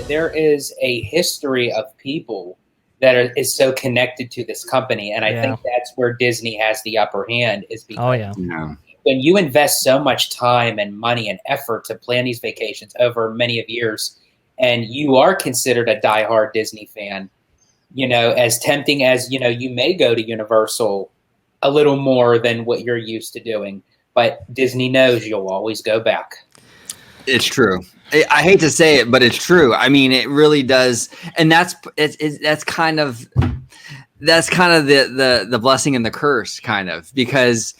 there is a history of people that is so connected to this company, and I think that's where Disney has the upper hand. Is because when you invest so much time and money and effort to plan these vacations over many of years, and you are considered a diehard Disney fan, as tempting as you may go to Universal a little more than what you're used to doing, but Disney knows you'll always go back. It's true. I hate to say it, but it's true. I mean, it really does, and that's kind of the blessing and the curse, kind of, because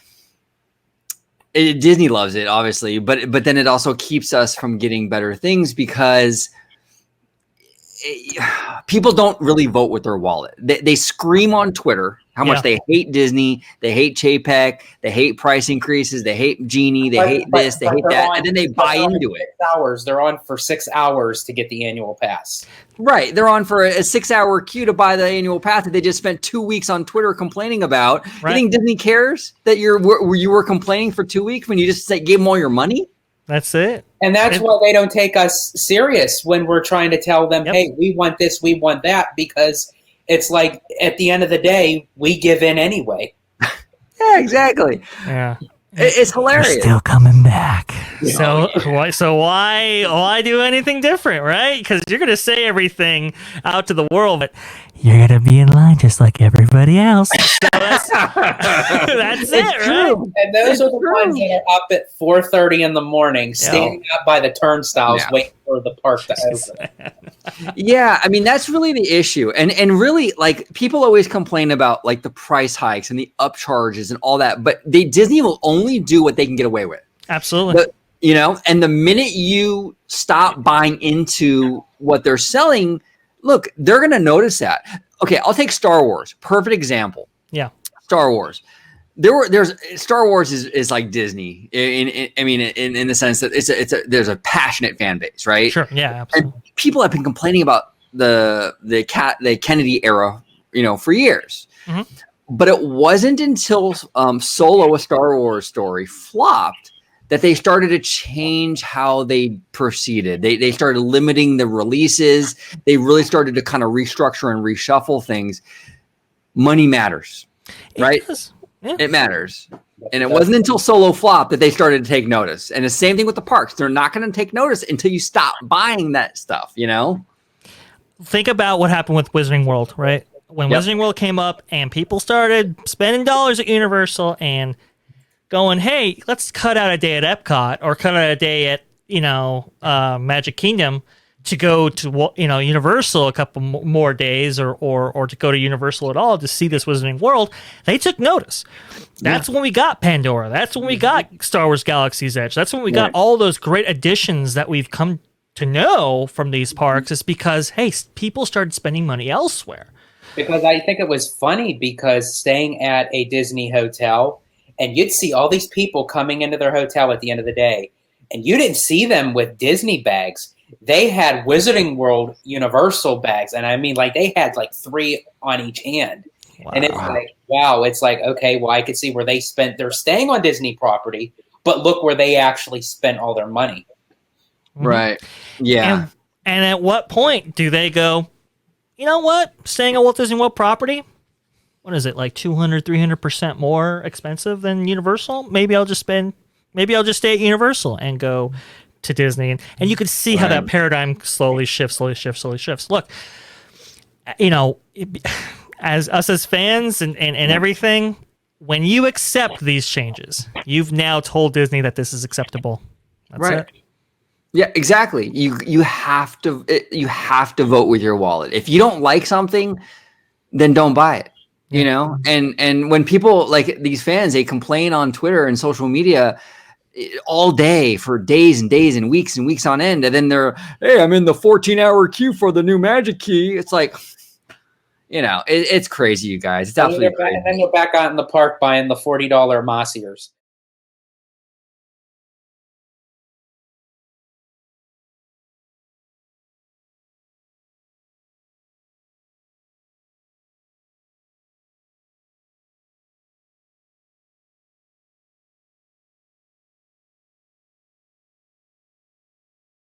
Disney loves it, obviously, but then it also keeps us from getting better things because people don't really vote with their wallet. They scream on Twitter how much they hate Disney, they hate Chapek, they hate price increases, they hate Genie, they hate this, they hate that, and then they buy into it. 6 hours. They're on for 6 hours to get the annual pass. Right. They're on for a 6-hour queue to buy the annual pass that they just spent 2 weeks on Twitter complaining about. Right. You think Disney cares that you were complaining for 2 weeks when you just gave them all your money? That's it. And that's why they don't take us serious when we're trying to tell them, hey, we want this, we want that, because it's like at the end of the day, we give in anyway. Yeah, exactly. Yeah. It's hilarious. We're still coming back. So why do anything different, right? Because you're going to say everything out to the world, but you're going to be in line just like everybody else. So that's it, right? And those are the ones that are up at 4:30 in the morning, standing up by the turnstiles, waiting for the park to open. Yeah, I mean, that's really the issue. And really, like, people always complain about, like, the price hikes and the upcharges and all that, but Disney will only do what they can get away with. Absolutely. But, and the minute you stop buying into what they're selling, look, they're going to notice that. Okay, I'll take Star Wars. Perfect example. Yeah. Star Wars. There's Star Wars is like Disney in the sense that there's a passionate fan base, right? Sure. Yeah, absolutely. And people have been complaining about the Kennedy era, for years. Mm-hmm. But it wasn't until Solo: A Star Wars Story flopped that they started to change how they proceeded. They started limiting the releases. They really started to kind of restructure and reshuffle things. Money matters, right? It matters. And it wasn't until Solo flopped that they started to take notice. And the same thing with the parks. They're not going to take notice until you stop buying that stuff, Think about what happened with Wizarding World, right? When Wizarding World came up and people started spending dollars at Universal and going, hey, let's cut out a day at Epcot or cut out a day at, Magic Kingdom to go to, Universal a couple more days or to go to Universal at all to see this Wizarding World, they took notice. That's when we got Pandora. That's when we got Star Wars Galaxy's Edge. That's when we got all those great additions that we've come to know from these parks, is because, hey, people started spending money elsewhere. Because I think it was funny because staying at a Disney hotel, and you'd see all these people coming into their hotel at the end of the day, and you didn't see them with Disney bags. They had Wizarding World Universal bags, and I mean, like, they had like 3 on each hand. Wow. And it's like, wow, it's like, okay, well, I could see where they're staying on Disney property, but look where they actually spent all their money. Right. Yeah. And at what point do they go, you know what, staying on Walt Disney World property, what is it, like 200-300% more expensive than Universal? Maybe I'll just stay at Universal and go to Disney. And you can see how that paradigm slowly shifts. Look, as fans and everything, when you accept these changes, you've now told Disney that this is acceptable. That's it. Yeah, exactly. You have to vote with your wallet. If you don't like something, then don't buy it. And when people, like these fans, they complain on Twitter and social media all day for days and days and weeks on end, and then they're, hey, I'm in the 14-hour queue for the new Magic Key. It's like, it's crazy, you guys. It's absolutely crazy. And then you're back out in the park buying the $40 Mossiers.